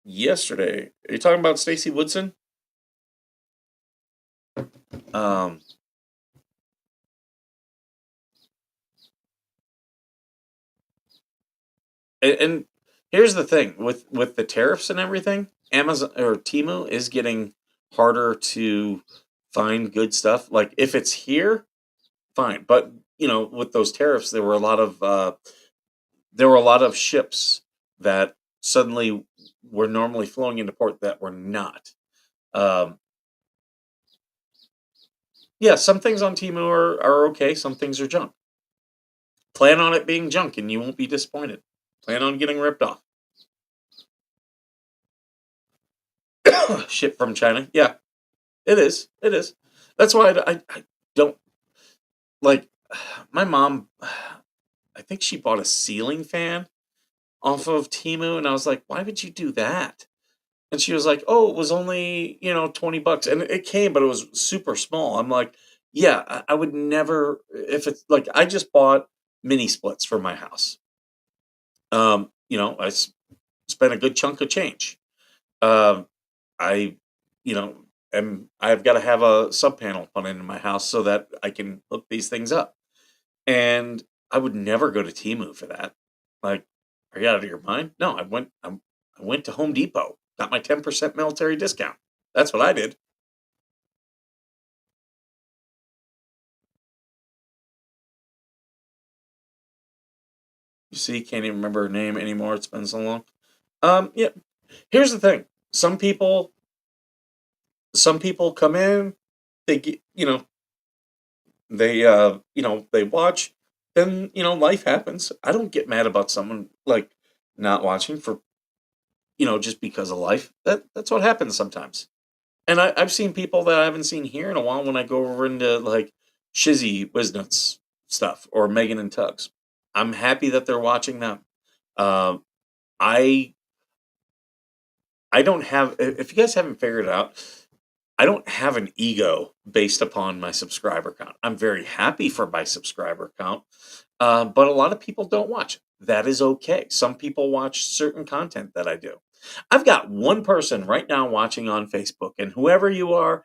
yesterday. Are you talking about Stacy Woodson? Um, and here's the thing with the tariffs and everything, Amazon or Temu is getting harder to find good stuff. Like if it's here, fine. But you know, with those tariffs, there were a lot of ships that suddenly were normally flowing into port that were not. Um, yeah, some things on Temu are okay. Some things are junk. Plan on it being junk, and you won't be disappointed. Plan on getting ripped off. Ship from China. Yeah, it is. It is. That's why I don't like. My mom, I think she bought a ceiling fan off of Temu, and I was like, why would you do that? And she was like, oh, it was only, $20. And it came, but it was super small. I'm like, yeah, I would never, if it's like, I just bought mini splits for my house. Spent a good chunk of change. Um, I, I've got to have a sub panel put into my house so that I can hook these things up. And I would never go to Temu for that. Like, are you out of your mind? No, I went to Home Depot, got my 10% military discount. That's what I did. You see, can't even remember her name anymore. It's been so long. Yeah. Here's the thing. Some people come in, they get, they watch, then, life happens. I don't get mad about someone like not watching for, just because of life. That's what happens sometimes. And I've seen people that I haven't seen here in a while when I go over into like Shizzy Wisnuts stuff or Megan and Tugs. I'm happy that they're watching them. Um, I I don't have. If you guys haven't figured it out, I don't have an ego based upon my subscriber count. I'm very happy for my subscriber count, but a lot of people don't watch. That is okay. Some people watch certain content that I do. I've got one person right now watching on Facebook, and whoever you are,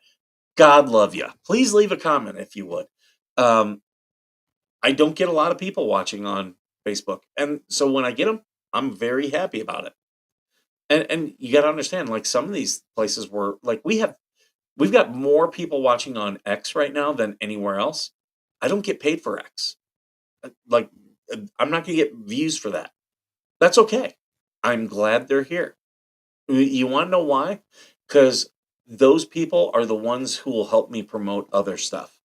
God love you. Please leave a comment if you would. Um, I don't get a lot of people watching on Facebook, and so when I get them, I'm very happy about it. And you got to understand, like some of these places were like we've got more people watching on X right now than anywhere else. I don't get paid for X. Like I'm not gonna get views for that. That's okay. I'm glad they're here. You want to know why? Because those people are the ones who will help me promote other stuff.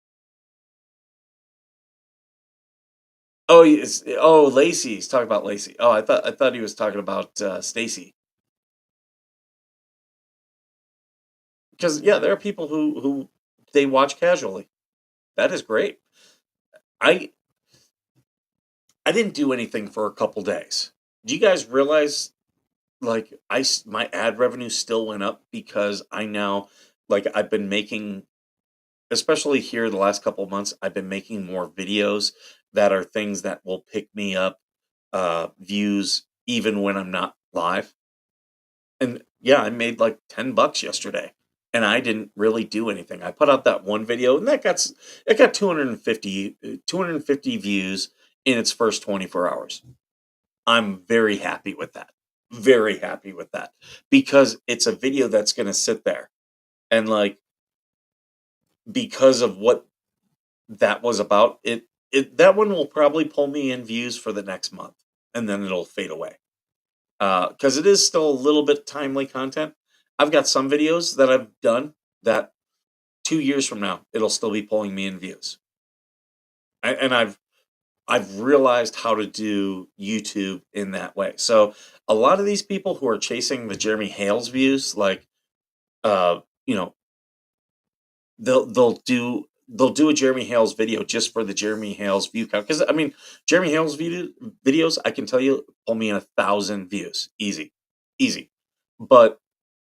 Oh, Lacey. He's talking about Lacey. Oh, I thought he was talking about Stacy. Because yeah, there are people who they watch casually. That is great. I I didn't do anything for a couple days. Do you guys realize like my ad revenue still went up because I now like I've been making, especially here the last couple of months, I've been making more videos that are things that will pick me up views even when I'm not live. And yeah, I made like $10 yesterday and I didn't really do anything. I put out that one video and it got 250 views in its first 24 hours. I'm very happy with that. Very happy with that because it's a video that's going to sit there and like because of what that was about, that one will probably pull me in views for the next month and then it'll fade away. Because it is still a little bit timely content. I've got some videos that I've done that 2 years from now it'll still be pulling me in views. And I've realized how to do YouTube in that way. So a lot of these people who are chasing the Jeremy Hales views, like uh, you know, they'll do a Jeremy Hales video just for the Jeremy Hales view count. Because I mean, Jeremy Hales videos, I can tell you, pull me in 1,000 views, easy, easy. But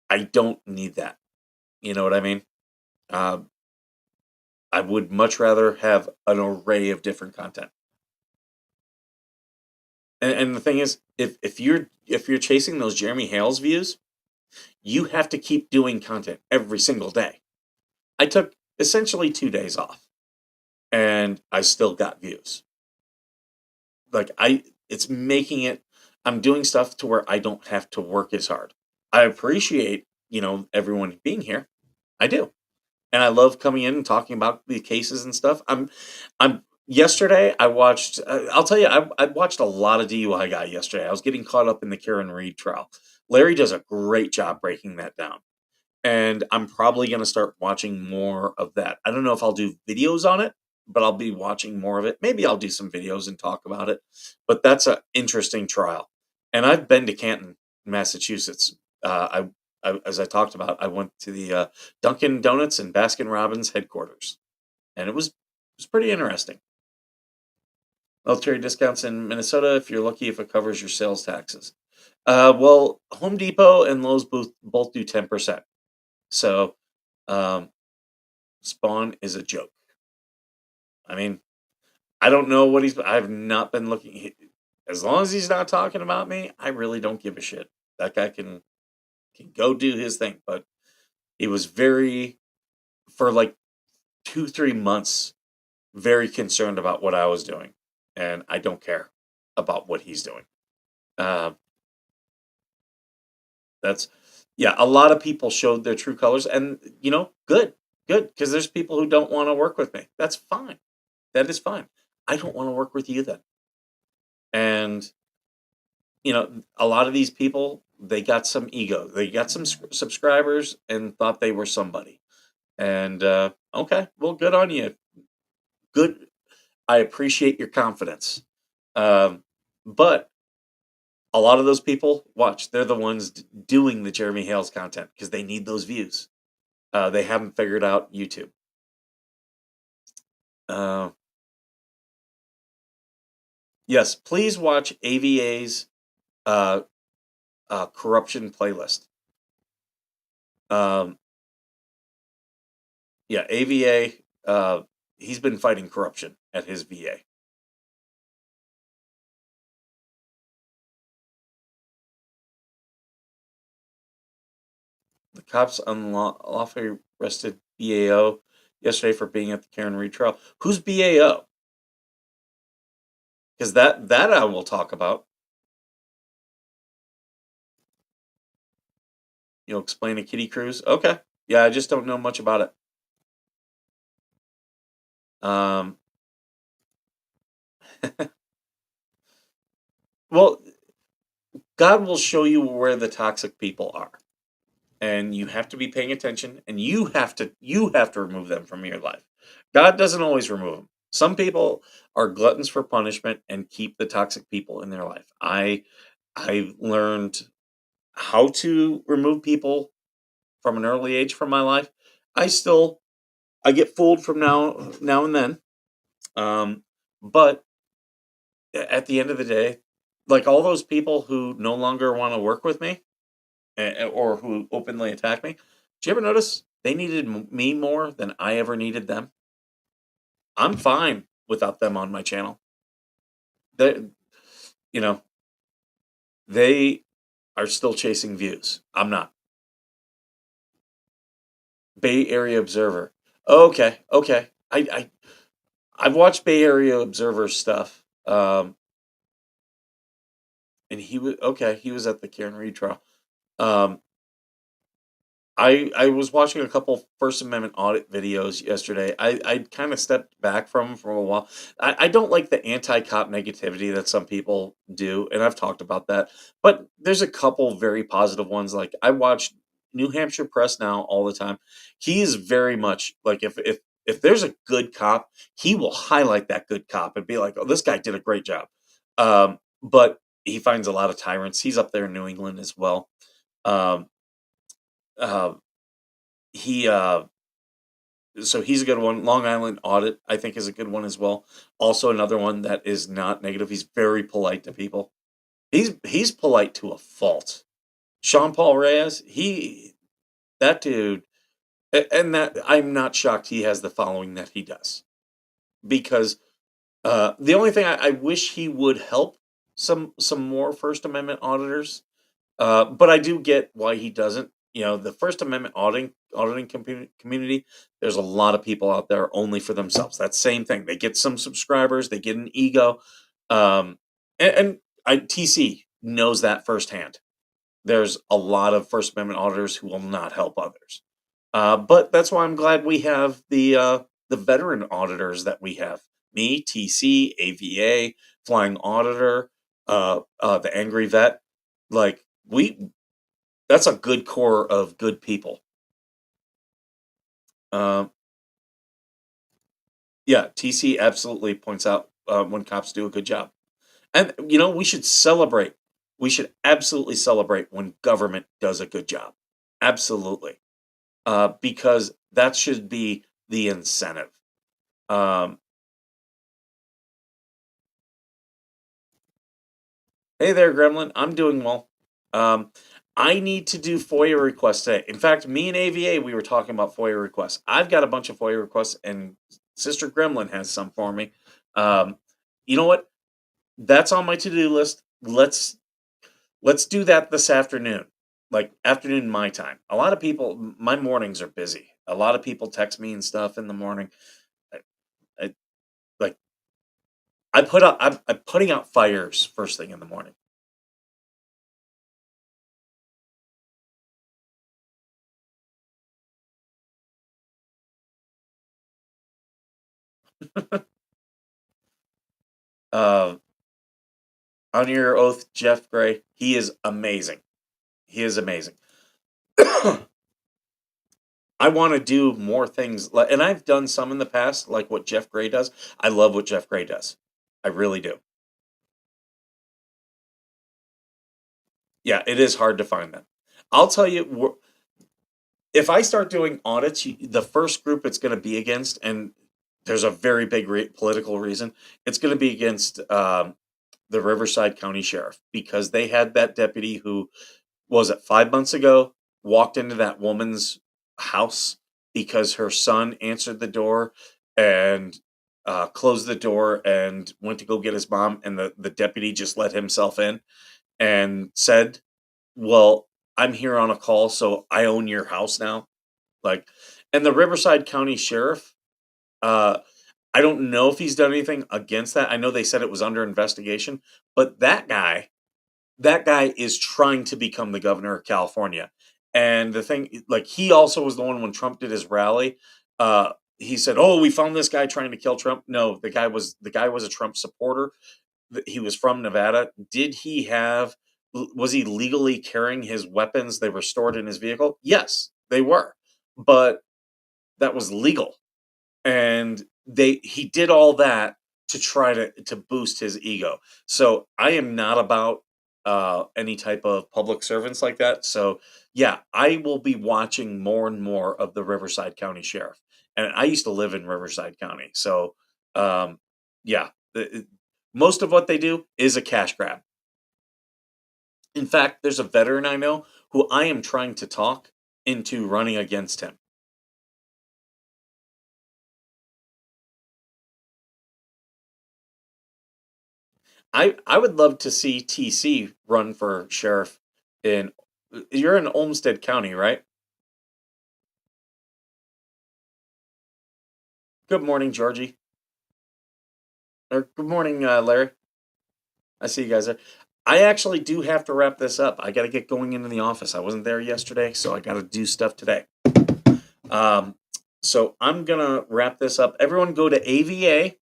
I don't need that. You know what I mean? Uh, I would much rather have an array of different content. And the thing is, if you're chasing those Jeremy Hales views, you have to keep doing content every single day. I took essentially 2 days off, and I still got views. Like it's making it. I'm doing stuff to where I don't have to work as hard. I appreciate everyone being here. I do. And I love coming in and talking about the cases and stuff. I'm yesterday I watched. I'll tell you, I watched a lot of DUI guy yesterday. I was getting caught up in the Karen Reed trial. Larry does a great job breaking that down, and I'm probably going to start watching more of that. I don't know if I'll do videos on it, but I'll be watching more of it. Maybe I'll do some videos and talk about it. But that's an interesting trial, and I've been to Canton, Massachusetts. As I talked about, I went to the Dunkin' Donuts and Baskin Robbins headquarters, and it was pretty interesting. Military discounts in Minnesota if you're lucky if it covers your sales taxes. Well, Home Depot and Lowe's both do 10%. So, um, Spawn is a joke. I mean, I don't know what I've not been looking. As long as he's not talking about me, I really don't give a shit. That guy can go do his thing. But he was for like 2-3 months, very concerned about what I was doing, and I don't care about what he's doing. Uh, that's yeah. A lot of people showed their true colors, and good, good, because there's people who don't want to work with me. That's fine. That is fine. I don't want to work with you then. And a lot of these people, they got some ego. They got some subscribers and thought they were somebody. And okay, well, good on you. Good. I appreciate your confidence. But a lot of those people, watch, they're the ones doing the Jeremy Hales content because they need those views. They haven't figured out YouTube. Yes, please watch AVA's uh, corruption playlist. Um, yeah, AVA. He's been fighting corruption at his VA. The cops unlawfully arrested BAO yesterday for being at the Karen Reed trial. Who's BAO? Because that I will talk about. Explain to Kitty Cruz. Okay, yeah, I just don't know much about it. Well, God will show you where the toxic people are. and you have to be paying attention, and you have to remove them from your life. God doesn't always remove them. Some people are gluttons for punishment and keep the toxic people in their life. I've learned how to remove people from an early age from my life. I still I get fooled from now and then. Um, but at the end of the day, like all those people who no longer want to work with me, or who openly attack me, did you ever notice they needed me more than I ever needed them? I'm fine without them on my channel. They, you know, they are still chasing views. I'm not. Bay Area Observer. Okay, okay. I've watched Bay Area Observer stuff. And he was okay. He was at the Karen Reed trial. Um, I was watching a couple First Amendment audit videos yesterday. I kind of stepped back from 'em for a while. I don't like the anti-cop negativity that some people do, and I've talked about that. But there's a couple very positive ones. Like I watch New Hampshire Press Now all the time. He is very much like if there's a good cop, he will highlight that good cop and be like, "Oh, this guy did a great job." But he finds a lot of tyrants. He's up there in New England as well. Um, uh, he so he's a good one. Long Island Audit, I think, is a good one as well. Also, another one that is not negative. He's very polite to people. He's polite to a fault. Sean Paul Reyes, that dude, and that I'm not shocked he has the following that he does, because the only thing I wish he would help some more First Amendment auditors. But I do get why he doesn't. The First Amendment auditing community. There's a lot of people out there only for themselves. That same thing. They get some subscribers. They get an ego. Um, TC knows that firsthand. There's a lot of First Amendment auditors who will not help others. But that's why I'm glad we have the veteran auditors that we have. Me, TC, AVA, Flying Auditor, the Angry Vet. Like that's a good core of good people. Um, yeah, TC absolutely points out when cops do a good job, and we should celebrate. We should absolutely celebrate when government does a good job. Absolutely, because that should be the incentive. Um, hey there, Gremlin. I'm doing well. Um, I need to do FOIA requests today. In fact, me and AVA, we were talking about FOIA requests. I've got a bunch of FOIA requests, and Sister Gremlin has some for me. Um, you know what? That's on my to-do list. Let's do that this afternoon, like afternoon my time. A lot of people, my mornings are busy. A lot of people text me and stuff in the morning. I, I like I'm putting out fires first thing in the morning. Uh, on your oath, Jeff Gray. He is amazing. He is amazing. I want to do more things, and I've done some in the past, like what Jeff Gray does. I love what Jeff Gray does. I really do. Yeah, it is hard to find them. I'll tell you, if I start doing audits, the first group it's going to be against, and there's a very big political reason, it's going to be against the Riverside County Sheriff, because they had that deputy who was it 5 months ago walked into that woman's house because her son answered the door and closed the door and went to go get his mom, and the deputy just let himself in and said, well, I'm here on a call, so I own your house now. Like, and the Riverside County Sheriff, uh, I don't know if he's done anything against that. I know they said it was under investigation, but that guy is trying to become the governor of California. And the thing, like, he also was the one when Trump did his rally. He said, "Oh, we found this guy trying to kill Trump." No, the guy was a Trump supporter. He was from Nevada. Did he have Was he legally carrying his weapons? They were stored in his vehicle? Yes, they were. But that was legal. And he did all that to try to boost his ego. So I am not about any type of public servants like that. So yeah, I will be watching more and more of the Riverside County Sheriff. And I used to live in Riverside County. So um, yeah, most of what they do is a cash grab. In fact, there's a veteran I know who I am trying to talk into running against him. I would love to see TC run for sheriff in you're in Olmsted County, right? Good morning, Georgie. Or good morning, Larry. I see you guys there. I actually do have to wrap this up. I got to get going into the office. I wasn't there yesterday, so I got to do stuff today. Um, so I'm gonna wrap this up. Everyone, go to AVA.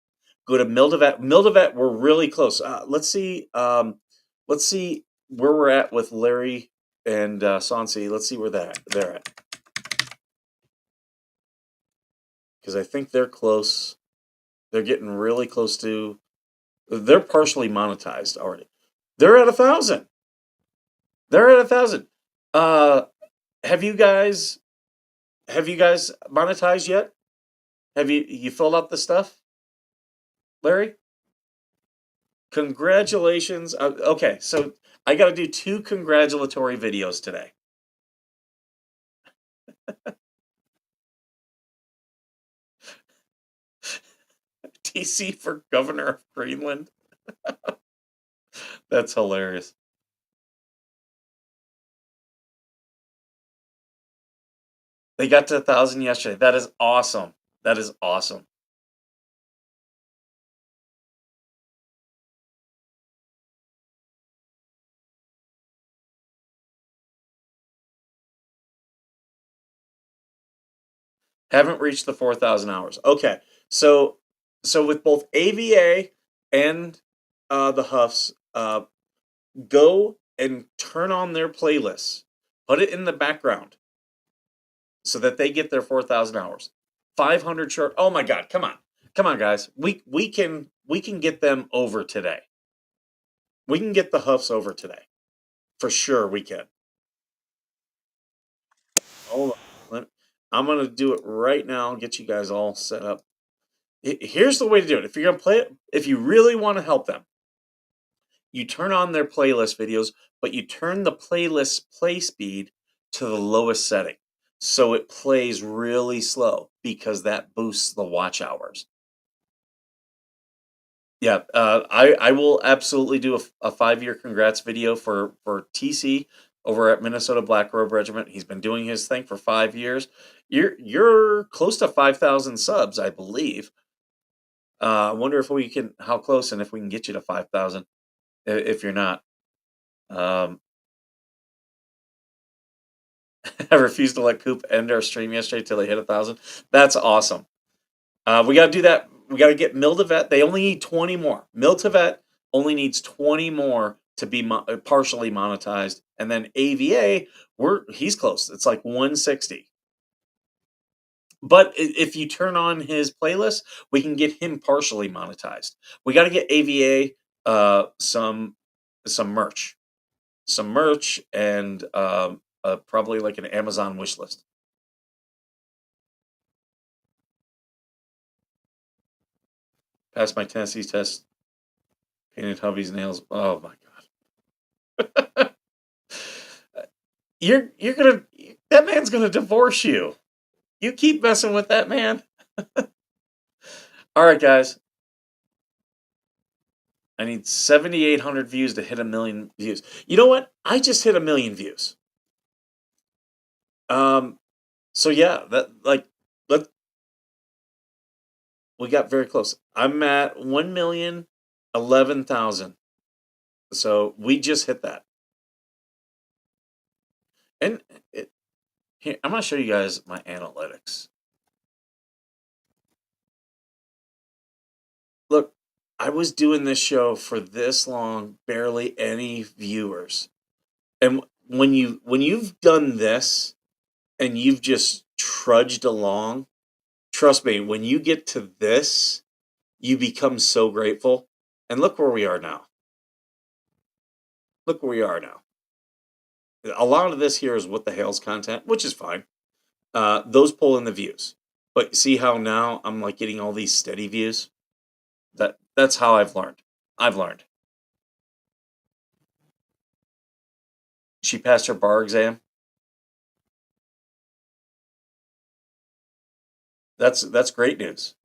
Go to Mildevet. Mildevet, we're really close. Let's see. Let's see where we're at with Larry and Sonsi. Let's see where they're at, because I think they're close. They're getting really close to. They're partially monetized already. They're at 1,000. They're at 1,000. Uh, have you guys monetized yet? Have you filled out the stuff, Larry? Congratulations. Okay, so I got to do 2 congratulatory videos today. TC for governor of Greenland. That's hilarious. They got to 1,000 yesterday. That is awesome. That is awesome. Haven't reached the 4,000 hours. Okay, so with both AVA and the Huffs, go and turn on their playlists. Put it in the background so that they get their 4,000 hours. 500 short. Oh my God! Come on, guys. We can get them over today. We can get the Huffs over today, for sure. We can. Hold on. I'm gonna do it right now. Get you guys all set up. Here's the way to do it. If you're gonna play it, if you really want to help them, you turn on their playlist videos, but you turn the playlist play speed to the lowest setting. So it plays really slow because that boosts the watch hours. Yeah, I will absolutely do a 5-year congrats video for TC over at Minnesota Black Robe Regiment. He's been doing his thing for 5 years. You're close to 5,000 subs, I believe. I wonder if we can how close and if we can get you to 5,000. If you're not, um, I refused to let Coop end our stream yesterday till they hit 1,000. That's awesome. We got to do that. We got to get Mildevet. They only need 20 more. Mildevet only needs 20 more to be partially monetized, and then AVA, he's close. It's like 160. But if you turn on his playlist, we can get him partially monetized. We got to get AVA some merch, and probably like an Amazon wish list. Passed my Tennessee test. Painted hubby's nails. Oh my God. You're gonna that man's gonna divorce you. You keep messing with that man. All right, guys. I need 7,800 views to hit 1,000,000 views. You know what? I just hit 1,000,000 views. So yeah, we got very close. I'm at 1,011,000. So we just hit that. And here, I'm gonna show you guys my analytics. Look, I was doing this show for this long, barely any viewers. And when you've done this and you've just trudged along, trust me, when you get to this, you become so grateful. And look where we are now. Look where we are now. A lot of this here is what the hell's content, which is fine. Those pull in the views. But see how now I'm like getting all these steady views? That's how I've learned. I've learned. She passed her bar exam. That's great news.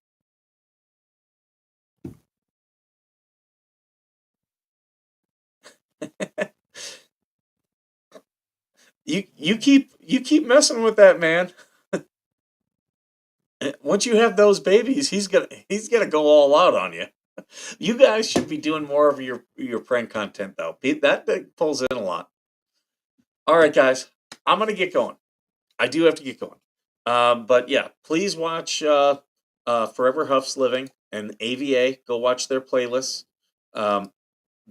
You keep messing with that man. Once you have those babies, he's gonna go all out on you. You guys should be doing more of your prank content though. That pulls in a lot. All right, guys, I'm gonna get going. I do have to get going. But yeah, please watch Forever Huff's Living and AVA. Go watch their playlists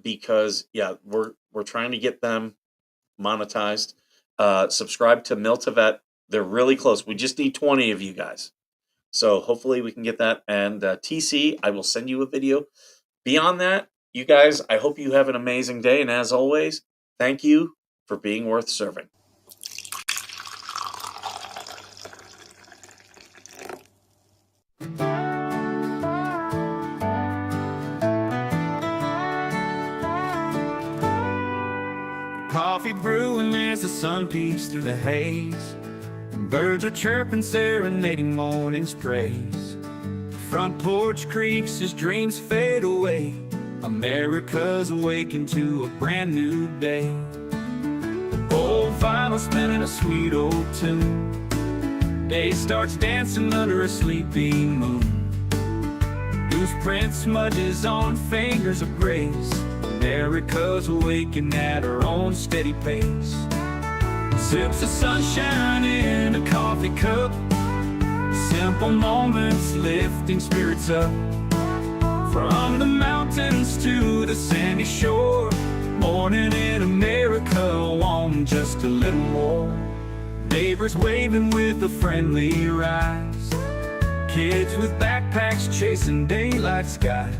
because yeah, we're trying to get them monetized. Subscribe to Miltavet. They're really close. We just need 20 of you guys. So hopefully we can get that. And TC, I will send you a video. Beyond that, you guys, I hope you have an amazing day. And as always, thank you for being worth serving. Coffee brewing as the sun peeks through the haze. Birds are chirping, serenading morning's praise. Front porch creaks as dreams fade away. America's awakened to a brand new day. Old vinyl spinning a sweet old tune. Day starts dancing under a sleepy moon. Loose print smudges on fingers of grace. America's awakening at her own steady pace. Sips of sunshine in a coffee cup. Simple moments lifting spirits up. From the mountains to the sandy shore. Morning in America, want just a little more. Neighbors waving with a friendly rise. Kids with backpacks chasing daylight skies.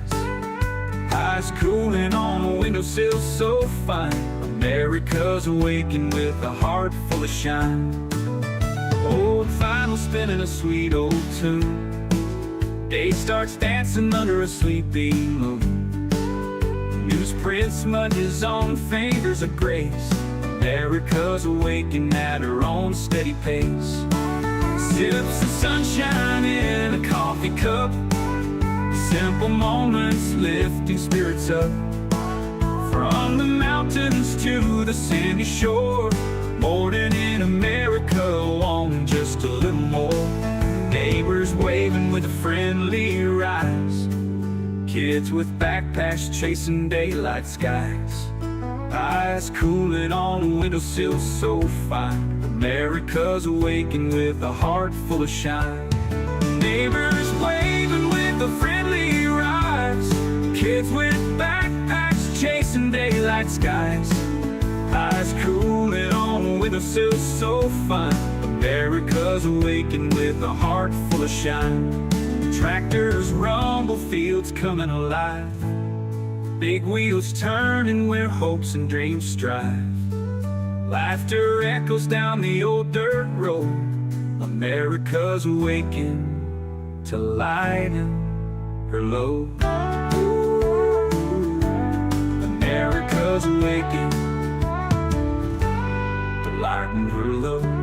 Eyes cooling on a windowsill so fine. America's awakened with a heart full of shine. Old vinyl spinning a sweet old tune. Day starts dancing under a sleepy moon. Newsprint smudges on fingers of grace. America's awakened at her own steady pace. Sips of sunshine in a coffee cup. Simple moments lifting spirits up. From the mountains to the sandy shore. Morning in America, want just a little more. Neighbors waving with a friendly rise. Kids with backpacks chasing daylight skies. Eyes cooling on a windowsill so fine. America's awakened with a heart full of shine. Neighbors waving with a friendly rise. Kids with backpacks chasing daylight skies. Eyes cooling on a windowsill so fine. America's awakened with a heart full of shine. Tractors rumble, fields coming alive. Big wheels turning where hopes and dreams strive. Laughter echoes down the old dirt road. America's awakened to lighten her load. America's awakened to lighten her load.